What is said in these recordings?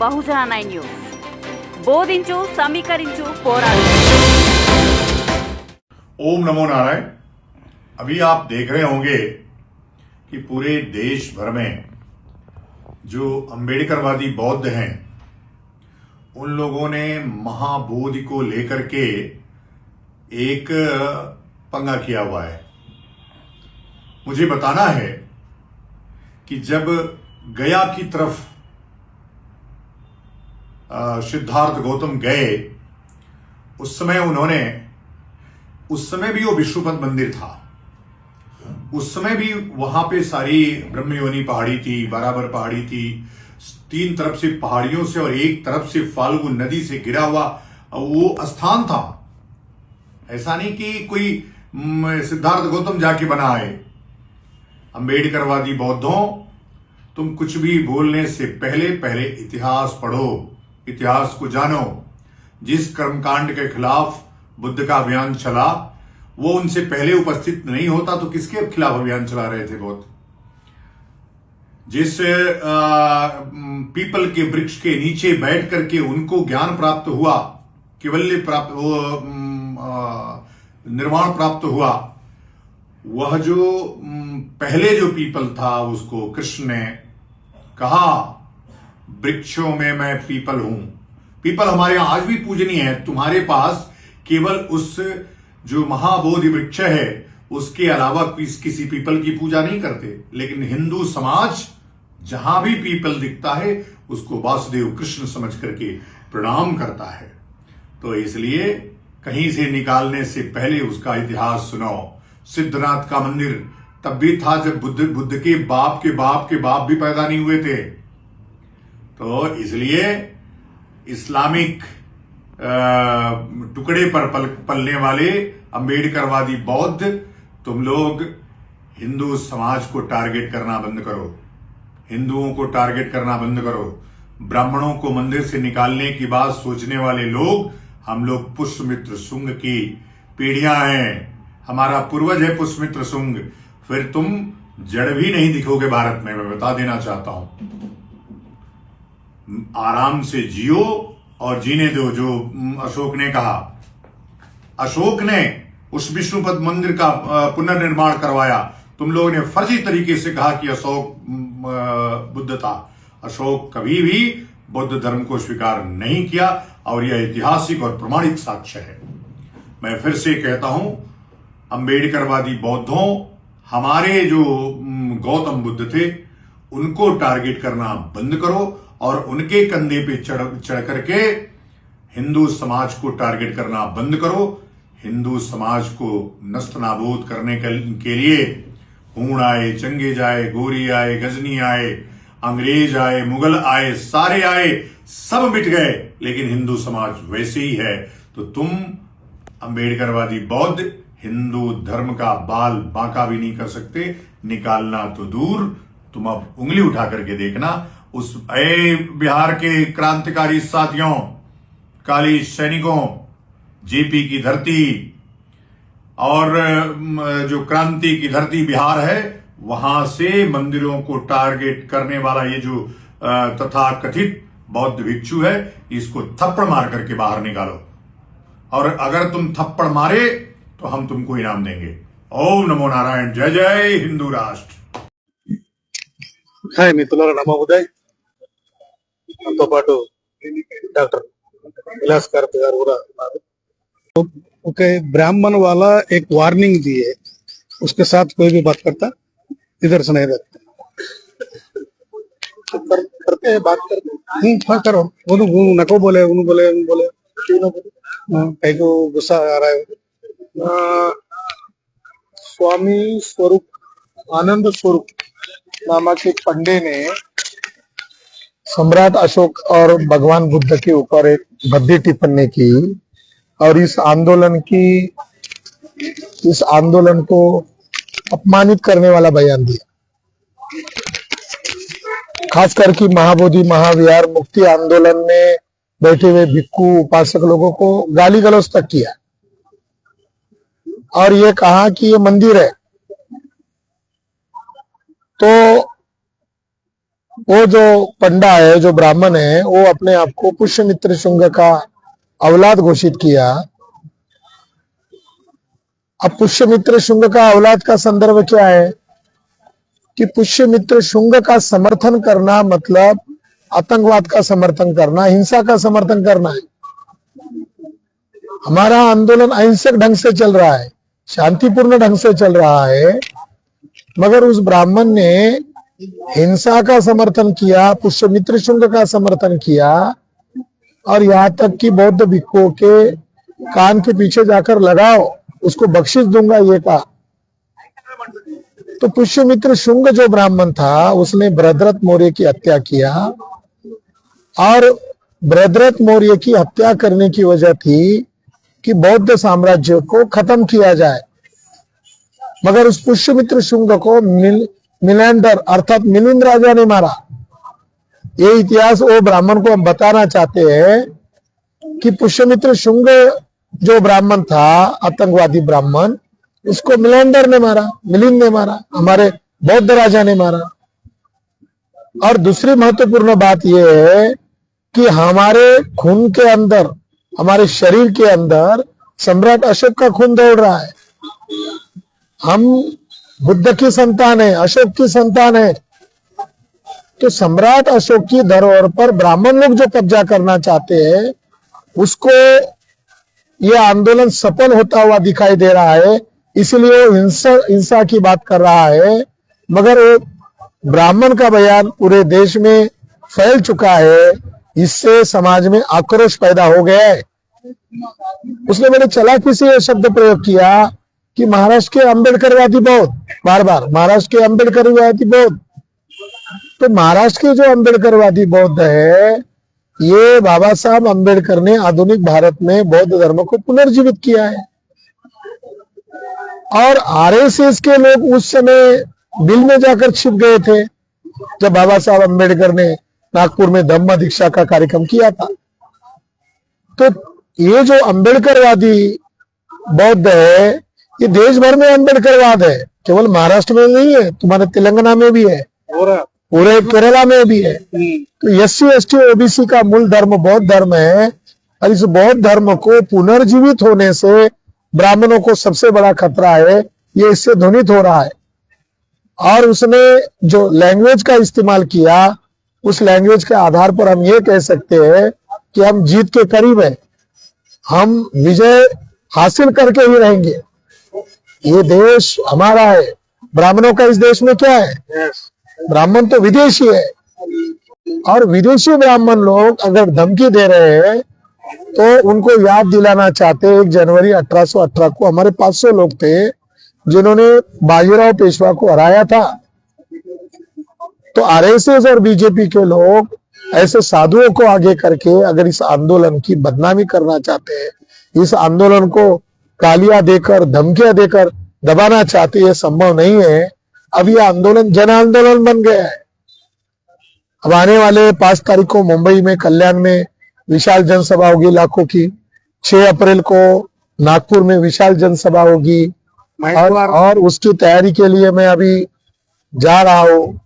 బహుజన 9 news బోధించు సమీకరించు పోరాడు। ओम नमो नारायण। अभी आप देख रहे होंगे कि पूरे देश भर में जो अंबेडकरवादी बौद्ध हैं उन लोगों ने महाबोधि को लेकर के एक पंगा किया हुआ है। मुझे बताना है कि जब गया की तरफ सिद्धार्थ गौतम गए उस समय भी वो विष्णुपद मंदिर था। उस समय भी वहां पे सारी ब्रह्मयोनी पहाड़ी थी, बराबर पहाड़ी थी, 3 तरफ से पहाड़ियों से और एक तरफ से फाल्गु नदी से घिरा हुआ वो स्थान था। ऐसा नहीं कि कोई सिद्धार्थ गौतम जाके बना है। अंबेडकरवादी बौद्धों, तुम कुछ भी बोलने से पहले इतिहास पढ़ो, इतिहास को जानो। जिस कर्मकांड के खिलाफ बुद्ध का अभियान चला वो उनसे पहले उपस्थित नहीं होता तो किसके खिलाफ अभियान चला रहे थे बौद्ध? जिस पीपल के वृक्ष के नीचे बैठ करके उनको ज्ञान प्राप्त हुआ, केवल्य प्राप्त निर्वाण प्राप्त हुआ, वह जो पहले जो पीपल था उसको कृष्ण ने कहा वृक्षों में मैं पीपल हूं। पीपल हमारे यहां आज भी पूजनीय है। तुम्हारे पास केवल उस जो महाबोधि वृक्ष है उसके अलावा किसी पीपल की पूजा नहीं करते, लेकिन हिंदू समाज जहां भी पीपल दिखता है उसको वासुदेव कृष्ण समझ करके प्रणाम करता है। तो इसलिए कहीं से निकालने से पहले उसका इतिहास सुनो। सिद्धनाथ का मंदिर तब भी था जब बुद्ध के बाप के बाप के बाप भी पैदा नहीं हुए थे। तो इसलिए इस्लामिक टुकड़े पर पलने वाले अंबेडकरवादी बौद्ध, तुम लोग हिंदू समाज को टारगेट करना बंद करो, हिंदुओं को टारगेट करना बंद करो। ब्राह्मणों को मंदिर से निकालने की बात सोचने वाले लोग, हम लोग पुष्यमित्र शुंग की पीढ़ियां हैं, हमारा पूर्वज है पुष्यमित्र शुंग। फिर तुम जड़ भी नहीं दिखोगे भारत में, मैं बता देना चाहता हूं। आराम से जियो और जीने दो। जो अशोक ने कहा, अशोक ने उस विष्णुपद मंदिर का पुनर्निर्माण करवाया। तुम लोगों ने फर्जी तरीके से कहा कि अशोक बुद्ध था। अशोक कभी भी बौद्ध धर्म को स्वीकार नहीं किया और यह ऐतिहासिक और प्रमाणिक साक्ष्य है। मैं फिर से कहता हूं, अंबेडकरवादी बौद्धों, हमारे जो गौतम बुद्ध थे उनको टारगेट करना बंद करो और उनके कंधे पे चढ़ करके हिंदू समाज को टारगेट करना बंद करो। हिंदू समाज को नस्त नाबूद करने के लिए हूण आए, चंगेज आए, गोरी आए, गजनी आए, अंग्रेज आए, मुगल आए, सारे आए, सब मिट गए, लेकिन हिंदू समाज वैसे ही है। तो तुम अंबेडकरवादी बौद्ध हिंदू धर्म का बाल बांका भी नहीं कर सकते। निकालना तो दूर, तुम अब उंगली उठा करके देखना। उस बिहार के क्रांतिकारी साथियों, काली सैनिकों, जेपी की धरती और जो क्रांति की धरती बिहार है, वहां से मंदिरों को टारगेट करने वाला ये जो तथाकथित बौद्ध भिक्षु है, इसको थप्पड़ मार करके बाहर निकालो। और अगर तुम थप्पड़ मारे तो हम तुमको इनाम देंगे। ओम नमो नारायण। जय जय हिंदू राष्ट्र। హాయ్ మిత్రులారా, నమో ఉదయ్. మనతో పాటు डॉक्टर विलास कारप गाరు కూడా ఉన్నారు. ओके, ब्राह्मण वाला एक वार्निंग दी है, उसके साथ कोई भी बात करता इधर से नहीं रहता। करते हैं बात करते हाँ करो। वो नको बोले, उन बोले, कहीं को गुस्सा आ रहा है। स्वामी स्वरूप आनंद स्वरूप नामक एक पंडे ने सम्राट अशोक और भगवान बुद्ध के ऊपर एक भद्दी टिप्पणी की और इस आंदोलन को अपमानित करने वाला बयान दिया। खास करके महाबोधि महाविहार मुक्ति आंदोलन में बैठे हुए भिक्खु उपासक लोगों को गाली गलौज तक किया और ये कहा कि ये मंदिर है। तो वो जो पंडा है, जो ब्राह्मण है, वो अपने आप को पुष्यमित्र शुंग का औलाद घोषित किया। अब पुष्यमित्र शुंग का औलाद का संदर्भ क्या है कि पुष्यमित्र शुंग का समर्थन करना मतलब आतंकवाद का समर्थन करना, हिंसा का समर्थन करना है। हमारा आंदोलन अहिंसक ढंग से चल रहा है, शांतिपूर्ण ढंग से चल रहा है, मगर उस ब्राह्मण ने हिंसा का समर्थन किया, पुष्यमित्र शुंग का समर्थन किया और यहाँ तक कि बौद्ध भिक्षुओं के कान के पीछे जाकर लगाओ, उसको बख्शिश दूंगा ये कहा। तो पुष्यमित्र शुंग जो ब्राह्मण था उसने बृहद्रथ मौर्य की हत्या किया और बृहद्रथ मौर्य की हत्या करने की वजह थी कि बौद्ध साम्राज्य को खत्म किया जाए। मगर उस पुष्यमित्र शुंग को मिलिंदर अर्थात मिलिंद राजा ने मारा। ये इतिहास वो ब्राह्मण को हम बताना चाहते हैं कि पुष्यमित्र शुंग जो ब्राह्मण था, आतंकवादी ब्राह्मण, उसको मिलिंदर ने मारा, मिलिंद ने मारा, हमारे बौद्ध राजा ने मारा। और दूसरी महत्वपूर्ण बात यह है कि हमारे खून के अंदर, हमारे शरीर के अंदर सम्राट अशोक का खून दौड़ रहा है। हम बुद्ध की संतान है, अशोक की संतान है। तो सम्राट अशोक की धरोहर पर ब्राह्मण लोग जो कब्जा करना चाहते हैं, उसको यह आंदोलन सफल होता हुआ दिखाई दे रहा है, इसलिए वो हिंसा की बात कर रहा है। मगर वो ब्राह्मण का बयान पूरे देश में फैल चुका है, इससे समाज में आक्रोश पैदा हो गया है। उसने बड़े चालाकी से यह शब्द प्रयोग किया कि महाराष्ट्र के अम्बेडकरवादी बौद्ध, बार बार महाराष्ट्र के अम्बेडकरवादी बौद्ध। तो महाराष्ट्र के जो अम्बेडकरवादी बौद्ध है, ये बाबा साहब अम्बेडकर ने आधुनिक भारत में बौद्ध धर्म को पुनर्जीवित किया है। और आरएसएस के लोग उस समय दिल में जाकर छिप गए थे जब बाबा साहब अम्बेडकर ने नागपुर में धम्म दीक्षा का कार्यक्रम किया था। तो ये जो अम्बेडकरवादी बौद्ध है, ये देश भर में अम्बेडकरवाद है, केवल महाराष्ट्र में नहीं है, तुम्हारे तेलंगाना में भी है, पूरे केरला में भी है। तो एससी एसटी ओबीसी का मूल धर्म बौद्ध धर्म है और इस बौद्ध धर्म को पुनर्जीवित होने से ब्राह्मणों को सबसे बड़ा खतरा है, ये इससे ध्वनित हो रहा है। और उसने जो लैंग्वेज का इस्तेमाल किया, उस लैंग्वेज के आधार पर हम ये कह सकते हैं कि हम जीत के करीब है, हम विजय हासिल करके ही रहेंगे। ये देश हमारा है। ब्राह्मणों का इस देश में क्या है? ब्राह्मण तो विदेशी है, और विदेशी ब्राह्मण लोग अगर धमकी दे रहे हैं तो उनको याद दिलाना चाहते हैं 1 जनवरी 1818 को हमारे 500 लोग थे जिन्होंने बाजीराव पेशवा को हराया था। तो आरएसएस और बीजेपी के लोग ऐसे साधुओं को आगे करके अगर इस आंदोलन की बदनामी करना चाहते हैं, इस आंदोलन को गालियां देकर, धमकियां देकर दबाना चाहते हैं, ये संभव नहीं है। अब ये आंदोलन जन आंदोलन बन गया है। अब आने वाले 5 तारीख को मुंबई में, कल्याण में विशाल जनसभा होगी लाखों की। 6 अप्रैल को नागपुर में विशाल जनसभा होगी और उसकी तैयारी के लिए मैं अभी जा रहा हूँ।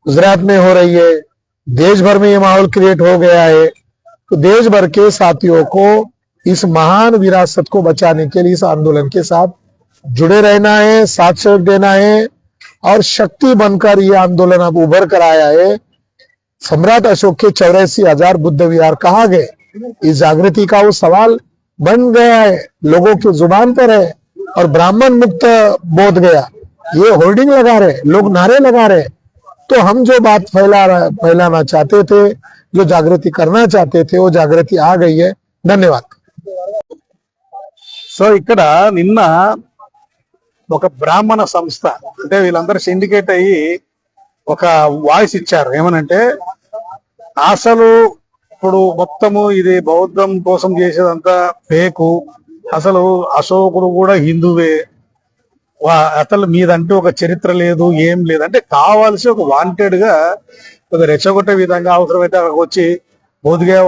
गुजरात में हो रही है, देश भर में ये माहौल क्रिएट हो गया है। तो देश भर के साथियों को इस महान विरासत को बचाने के लिए इस आंदोलन के साथ जुड़े रहना है, साथ सहयोग देना है और शक्ति बनकर ये आंदोलन अब उभर कर आया है। सम्राट अशोक के 84,000 बुद्ध विहार कहाँ गए? इस जागृति का वो सवाल बन गया है, लोगों की जुबान पर है और ब्राह्मण मुक्त बोध गया। ये होर्डिंग लगा रहे, लोग नारे लगा रहे। तो हम जो बात फैलाना चाहते थे, जो जागृति करना चाहते थे, वो जागृति आ गई है। धन्यवाद। సో ఇక్కడ నిన్న ఒక బ్రాహ్మణ సంస్థ, అంటే వీళ్ళందరూ సిండికేట్ అయ్యి ఒక వాయిస్ ఇచ్చారు. ఏమనంటే అసలు ఇప్పుడు మొత్తము ఇది బౌద్ధం కోసం చేసేదంతా ఫేకు, అసలు అశోకుడు కూడా హిందువే, అసలు మీదంటూ ఒక చరిత్ర లేదు, ఏం లేదు అంటే కావాల్సి ఒక వాంటెడ్ గా ఒక రెచ్చగొట్టే విధంగా అవసరమైతే అక్కడికి వచ్చి బోధగయ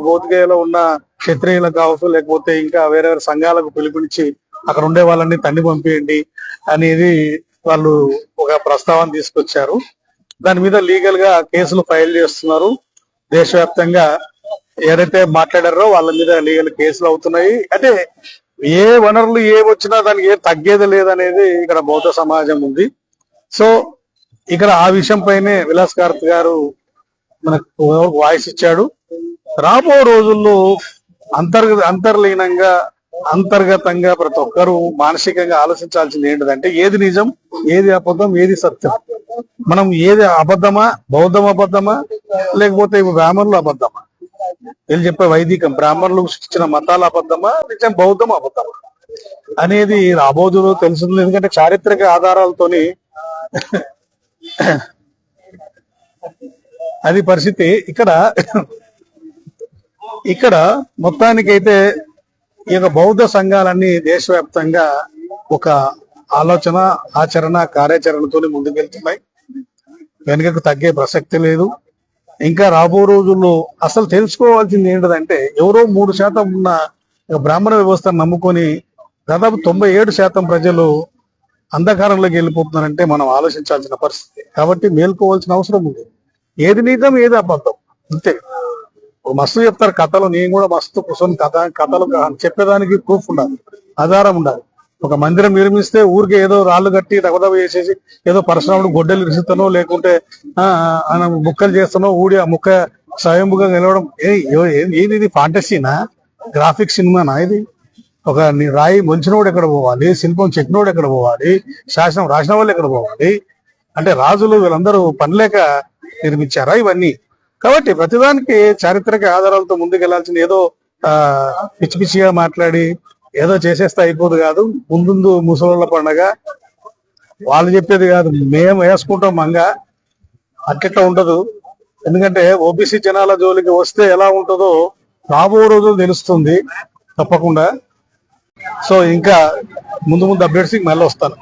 బోధగయలో ఉన్న క్షత్రియులకు కావచ్చు, లేకపోతే ఇంకా వేరే వేరే సంఘాలకు పిలుపునిచ్చి అక్కడ ఉండే వాళ్ళని తన్ని పంపియండి అనేది వాళ్ళు ఒక ప్రస్తావన తీసుకొచ్చారు. దాని మీద లీగల్ గా కేసులు ఫైల్ చేస్తున్నారు. దేశవ్యాప్తంగా ఎవరైతే మాట్లాడారో వాళ్ళ మీద లీగల్ కేసులు అవుతున్నాయి. అంటే ఏ వనరులు ఏ వచ్చినా దానికి ఏ తగ్గేది లేదనేది ఇక్కడ బౌద్ధ సమాజం ఉంది. సో ఇక్కడ ఆ విషయం పైనే విలాస్ కార్త్ గారు మనకు వాయిస్ ఇచ్చాడు. రాబో రోజుల్లో అంతర్లీనంగా అంతర్గతంగా ప్రతి ఒక్కరూ మానసికంగా ఆలోచించాల్సింది ఏంటిదంటే ఏది నిజం, ఏది అబద్ధం, ఏది సత్యం. మనం ఏది అబద్ధమా, బౌద్ధం అబద్ధమా, లేకపోతే బ్రాహ్మణులు అబద్ధమా, వీళ్ళు చెప్పే వైదికం బ్రాహ్మణులు ఇచ్చిన మతాలు అబద్ధమా, నిజం బౌద్ధం అబద్ధమా అనేది రాబోదులో తెలుస్తుంది. ఎందుకంటే చారిత్రక ఆధారాలతోని అది పరిస్థితి. ఇక్కడ మొత్తానికైతే ఈ యొక్క బౌద్ధ సంఘాలన్నీ దేశవ్యాప్తంగా ఒక ఆలోచన, ఆచరణ, కార్యాచరణతో ముందుకెళ్తున్నాయి. వెనుకకు తగ్గే ప్రసక్తి లేదు. ఇంకా రాబో రోజుల్లో అసలు తెలుసుకోవాల్సింది ఏంటంటే ఎవరో 3% ఉన్న బ్రాహ్మణ వ్యవస్థను నమ్ముకొని దాదాపు 97% ప్రజలు అంధకారంలోకి వెళ్ళిపోతున్నారంటే మనం ఆలోచించాల్సిన పరిస్థితి. కాబట్టి మేల్కోవాల్సిన అవసరం ఉంది. ఏది నిజం, ఏది అబద్ధం అంతే. మస్తు చెప్తారు కథలు, నేను కూడా మస్తు కూర్చొని కథలు చెప్పేదానికి ప్రూఫ్ ఉండాలి, ఆధారం ఉండాలి. ఒక మందిరం నిర్మిస్తే ఊరికి ఏదో రాళ్ళు కట్టి రగదవ చేసేసి ఏదో పరశురాముడు గొడ్డలు ఇరుస్తానో లేకుంటే ముక్కలు చేస్తానో ఊడి ఆ ముక్క స్వయంభుగా నిలవడం ఏది? ఇది ఫాంటసీనా, గ్రాఫిక్ సినిమానా ఇది? ఒక రాయి మొంచినోడు ఎక్కడ పోవాలి, శిల్పం చెక్కినోడు ఎక్కడ పోవాలి, శాసనం రాసిన వాళ్ళు ఎక్కడ పోవాలి? అంటే రాజులు వీళ్ళందరూ పనిలేక నిర్మించారా ఇవన్నీ? కాబట్టి ప్రతిదానికి చారిత్రక ఆధారాలతో ముందుకెళ్లాల్సింది. ఏదో పిచ్చి పిచ్చిగా మాట్లాడి ఏదో చేసేస్తే అయిపోదు కాదు. ముందు ముసలోళ్ళ పండగ, వాళ్ళు చెప్పేది కాదు, మేము వేసుకుంటాం మంగ, అట్లా ఉండదు. ఎందుకంటే ఓబీసీ జనాల జోలికి వస్తే ఎలా ఉంటుందో రాబో రోజులు తెలుస్తుంది తప్పకుండా. సో ఇంకా ముందు అప్డేట్స్ మళ్ళీ వస్తాను.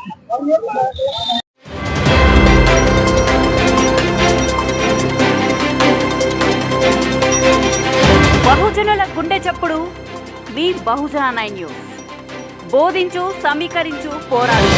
బహుజనుల గుండె చప్పుడు మీ బహుజన 9 న్యూస్. బోధించు, సమీకరించు, పోరాడు.